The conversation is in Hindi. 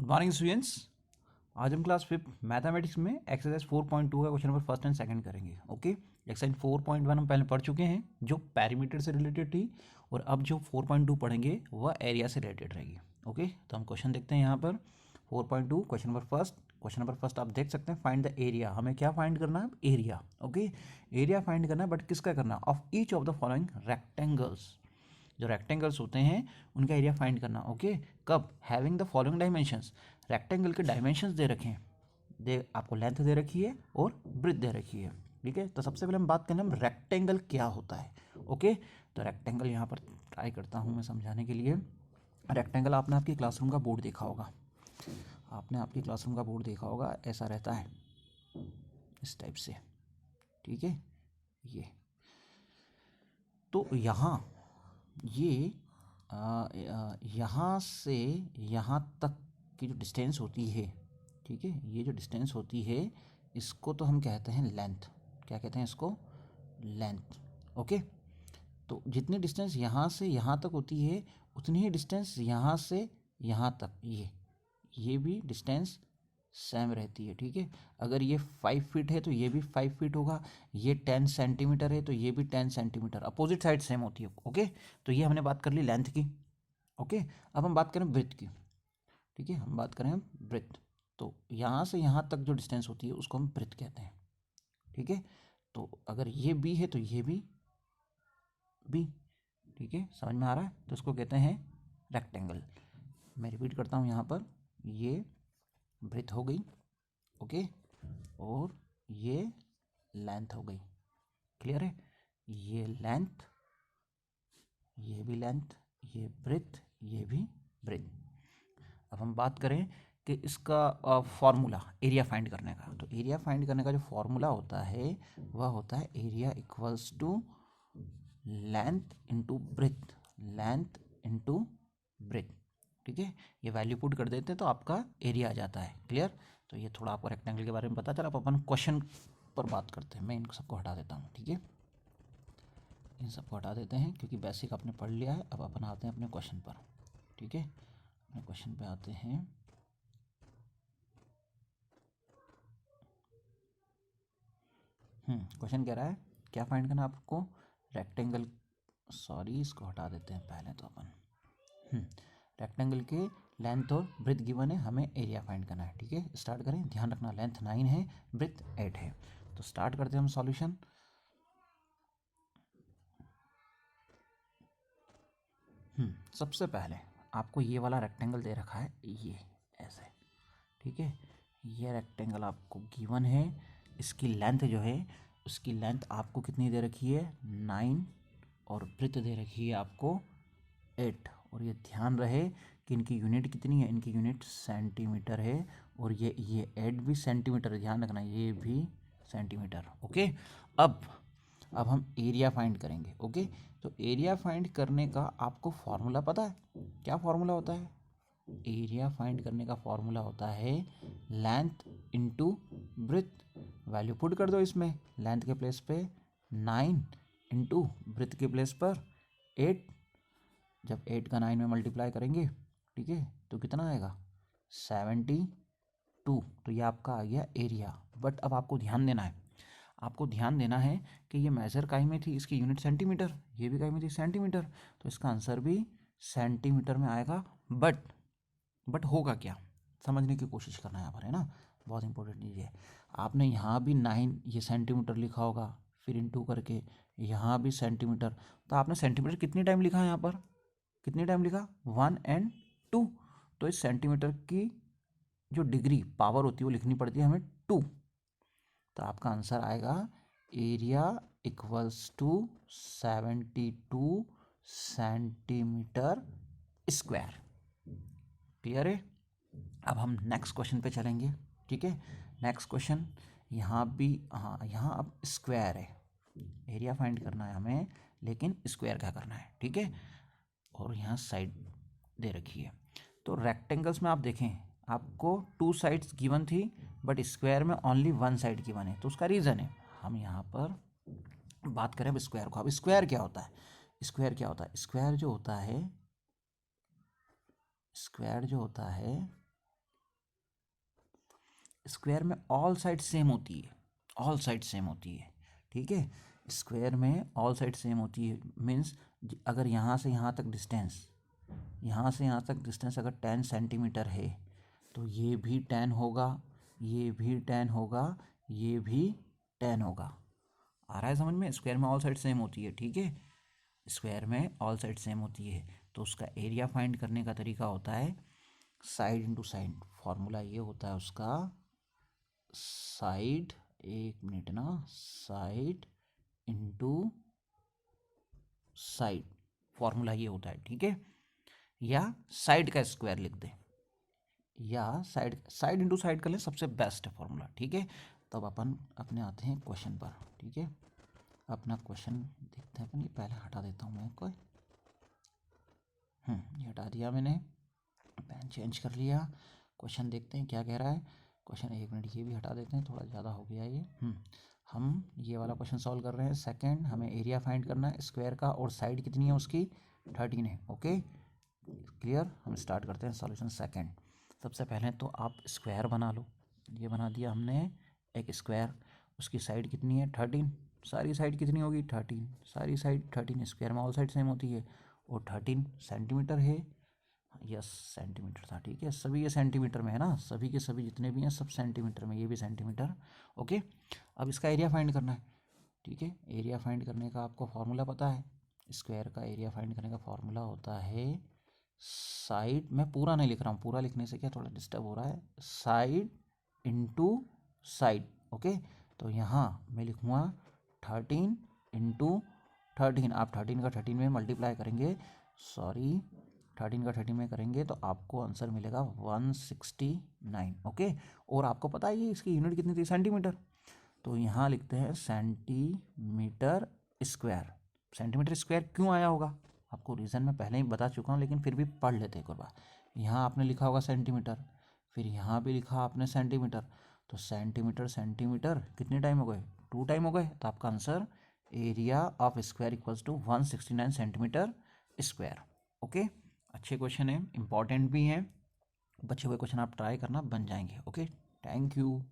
Good morning students. आज हम क्लास 5 मैथमेटिक्स में एक्सरसाइज 4.2 का question number first and second करेंगे। ओके, एक्सरसाइज 4.1 हम पहले पढ़ चुके हैं जो पैरीमीटर से रिलेटेड थी, और अब जो 4.2 पढ़ेंगे वह एरिया से रिलेटेड रहेगी। ओके, तो हम क्वेश्चन देखते हैं यहाँ पर 4.2 क्वेश्चन नंबर फर्स्ट आप देख सकते हैं। फाइंड द एरिया, हमें क्या फाइंड करना है? एरिया। ओके, एरिया फाइंड करना है, बट किसका करना है? Of each of the following rectangles. जो रेक्टेंगल्स होते हैं उनका एरिया फाइंड करना। ओके, कब? Having the following dimensions. Rectangle के डायमेंशंस दे रखे हैं, दे आपको लेंथ दे रखी है और ब्रेथ दे रखी है। ठीक है, तो सबसे पहले हम बात करें हम रेक्टेंगल क्या होता है। ओके, तो रेक्टेंगल यहाँ पर ट्राई करता हूँ मैं समझाने के लिए। रेक्टेंगल आपने आपकी क्लासरूम का बोर्ड देखा होगा, ऐसा रहता है इस टाइप से। ठीक है, ये तो यहाँ ये यहाँ से यहाँ तक की जो डिस्टेंस होती है, ठीक है, ये जो डिस्टेंस होती है इसको तो हम कहते हैं लेंथ। क्या कहते हैं इसको? लेंथ। ओके, तो जितनी डिस्टेंस यहाँ से यहाँ तक होती है उतनी ही डिस्टेंस यहाँ से यहाँ तक, ये भी डिस्टेंस सेम रहती है। ठीक है, अगर ये 5 फीट है तो ये भी 5 फीट होगा, ये 10 सेंटीमीटर है तो ये भी 10 सेंटीमीटर, अपोजिट साइड सेम होती है। ओके, तो ये हमने बात कर ली लेंथ की। ओके, अब हम बात करें ब्रेथ की। ठीक है, हम बात करें ब्रेथ, तो यहाँ से यहाँ तक जो डिस्टेंस होती है उसको हम ब्रेथ कहते हैं। ठीक है, तो अगर ये बी है तो ये भी बी। ठीक है, समझ में आ रहा है? तो इसको कहते हैं रेक्टेंगल। मैं रिपीट करता हूँ, यहाँ पर ये ब्रेथ हो गई, ओके, और ये लेंथ हो गई। क्लियर है? ये लेंथ, ये भी लेंथ, ये ब्रेथ, ये भी ब्रेथ। अब हम बात करें कि इसका फॉर्मूला एरिया फाइंड करने का, तो एरिया फाइंड करने का जो फॉर्मूला होता है वह होता है area equals to length into breadth, length into breadth. ठीक है, ये वैल्यू पुट कर देते हैं तो आपका एरिया आ जाता है। क्लियर? तो ये थोड़ा आपको रेक्टेंगल के बारे में पता चला। अब अपन क्वेश्चन पर बात करते हैं। मैं इन सबको हटा देता हूँ। ठीक है, इन सबको हटा देते हैं क्योंकि बेसिक आपने पढ़ लिया है। अब अपन आते हैं अपने क्वेश्चन पर। ठीक है, अपने क्वेश्चन पे आते हैं। क्वेश्चन कह रहा है क्या फाइंड करना आपको? रेक्टेंगल, सॉरी इसको हटा देते हैं पहले तो अपन। रेक्टेंगल के लेंथ और ब्रेथ गिवन है, हमें एरिया फाइंड करना है। ठीक है, स्टार्ट करें। ध्यान रखना लेंथ 9 है, ब्रेथ 8 है। तो स्टार्ट करते हैं हम सॉल्यूशन। सबसे पहले आपको ये वाला रेक्टेंगल दे रखा है, ये ऐसे। ठीक है, ये रेक्टेंगल आपको गिवन है, इसकी लेंथ जो है उसकी लेंथ आपको कितनी दे रखी है? 9, और ब्रेथ दे रखी है आपको 8। और ये ध्यान रहे कि इनकी यूनिट कितनी है? इनकी यूनिट सेंटीमीटर है, और ये 8 भी सेंटीमीटर, ध्यान रखना, ये भी सेंटीमीटर। ओके, अब हम एरिया फाइंड करेंगे। ओके, तो एरिया फाइंड करने का आपको फॉर्मूला पता है? क्या फॉर्मूला होता है? एरिया फाइंड करने का फॉर्मूला होता है length into breath. Value put कर दो इसमें, लेंथ के प्लेस पे 9 इंटू ब्रेथ के प्लेस पर 8। जब 8 का 9 में मल्टीप्लाई करेंगे, ठीक है, तो कितना आएगा? 72। तो ये आपका आ गया एरिया। बट अब आपको ध्यान देना है कि ये मेजर काई में थी, इसकी यूनिट सेंटीमीटर, ये भी काई में थी सेंटीमीटर, तो इसका आंसर भी सेंटीमीटर में आएगा। बट होगा क्या, समझने की कोशिश करना है यहाँ पर, है ना? बहुत इंपॉर्टेंट चीज़ है। आपने यहाँ भी 9 ये सेंटीमीटर लिखा होगा, फिर इंटू करके यहाँ भी सेंटीमीटर, तो आपने सेंटीमीटर कितनी टाइम लिखा है यहाँ पर? कितनी टाइम लिखा? 1 और 2। तो इस सेंटीमीटर की जो डिग्री पावर होती है वो लिखनी पड़ती है हमें 2। तो आपका आंसर आएगा area equals to 72 centimetre square. Clear है? अब हम नेक्स्ट क्वेश्चन पे चलेंगे। ठीक है, नेक्स्ट क्वेश्चन यहाँ भी, हाँ यहाँ अब स्क्वायर है। एरिया फाइंड करना है हमें, लेकिन स्क्वायर क्या करना है। ठीक है, और यहाँ साइड दे रखी है। तो रेक्टेंगल्स में आप देखें, आपको 2 साइड्स गिवन थी, बट स्क्वायर में ओनली 1 साइड गिवन है। तो उसका रीज़न है, हम यहाँ पर बात करें अब स्क्वायर को। अब स्क्वायर क्या होता है? स्क्वायर जो होता है स्क्वायर में ऑल साइड सेम होती है, ऑल साइड सेम होती है, ठीक है। स्क्वायर में ऑल साइड सेम होती है मीन्स अगर यहाँ से यहाँ तक डिस्टेंस, यहाँ से यहाँ तक डिस्टेंस अगर 10 सेंटीमीटर है तो ये भी 10 होगा, ये भी 10 होगा, ये भी 10 होगा। आ रहा है समझ में? स्क्वायर में ऑल साइड सेम होती है, ठीक है। स्क्वायर में ऑल साइड सेम होती है तो उसका एरिया फाइंड करने का तरीका होता है साइड इंटू साइड। फॉर्मूला ये होता है उसका, साइड, एक मिनट ना, साइड इंटू साइड, फॉर्मूला ये होता है, ठीक है। या साइड का स्क्वायर लिख दे, या साइड, साइड इंटू साइड कर ले, सबसे बेस्ट है फॉर्मूला, ठीक है। तब अपन अपने आते हैं क्वेश्चन पर, ठीक है। अपना क्वेश्चन देखते हैं अपन, ये पहले हटा देता हूँ मैं कोई, ये हटा दिया मैंने, पेन चेंज कर लिया। क्वेश्चन देखते हैं क्या कह रहा है क्वेश्चन। एक मिनट, ये भी हटा देते हैं, थोड़ा ज़्यादा हो गया ये। हम ये वाला क्वेश्चन सॉल्व कर रहे हैं। सेकंड, हमें एरिया फाइंड करना है स्क्वायर का और साइड कितनी है उसकी, 13 है, ओके क्लियर। हम स्टार्ट करते हैं सॉल्यूशन। सेकंड, सबसे पहले तो आप स्क्वायर बना लो, ये बना दिया हमने एक स्क्वायर, उसकी साइड कितनी है 13, सारी साइड कितनी होगी 13, सारी साइड 13, स्क्वायर में ऑल साइड सेम होती है, और 13 सेंटीमीटर है, यस सेंटीमीटर था, ठीक है। सभी ये सेंटीमीटर में है ना, सभी के सभी जितने भी हैं सब सेंटीमीटर में, ये भी सेंटीमीटर, ओके। अब इसका एरिया फाइंड करना है, ठीक है। एरिया फाइंड करने का आपको फार्मूला पता है, स्क्वायर का एरिया फाइंड करने का फार्मूला होता है साइड, मैं पूरा नहीं लिख रहा हूँ, पूरा लिखने से क्या थोड़ा डिस्टर्ब हो रहा है, साइड इंटू साइड, ओके। तो यहाँ मैं लिखूँगा 13 इंटू 13, आप 13 का 13 में मल्टीप्लाई करेंगे, सॉरी 13 का 13 में करेंगे तो आपको आंसर मिलेगा 169, ओके। और आपको पता है ये इसकी यूनिट कितनी थी, सेंटीमीटर, तो यहाँ लिखते हैं सेंटीमीटर स्क्वायर। सेंटीमीटर स्क्वायर क्यों आया होगा आपको रीज़न मैं पहले ही बता चुका हूँ, लेकिन फिर भी पढ़ लेते एक और बार। यहाँ आपने लिखा होगा सेंटीमीटर, फिर यहाँ भी लिखा आपने सेंटीमीटर, तो सेंटीमीटर सेंटीमीटर कितने टाइम हो गए, 2 टाइम हो गए, तो आपका answer area of square equals to 169 centimetre square, okay. अच्छे क्वेश्चन हैं, इंपॉर्टेंट भी हैं, बचे हुए क्वेश्चन आप ट्राई करना, बन जाएंगे, ओके। Thank you.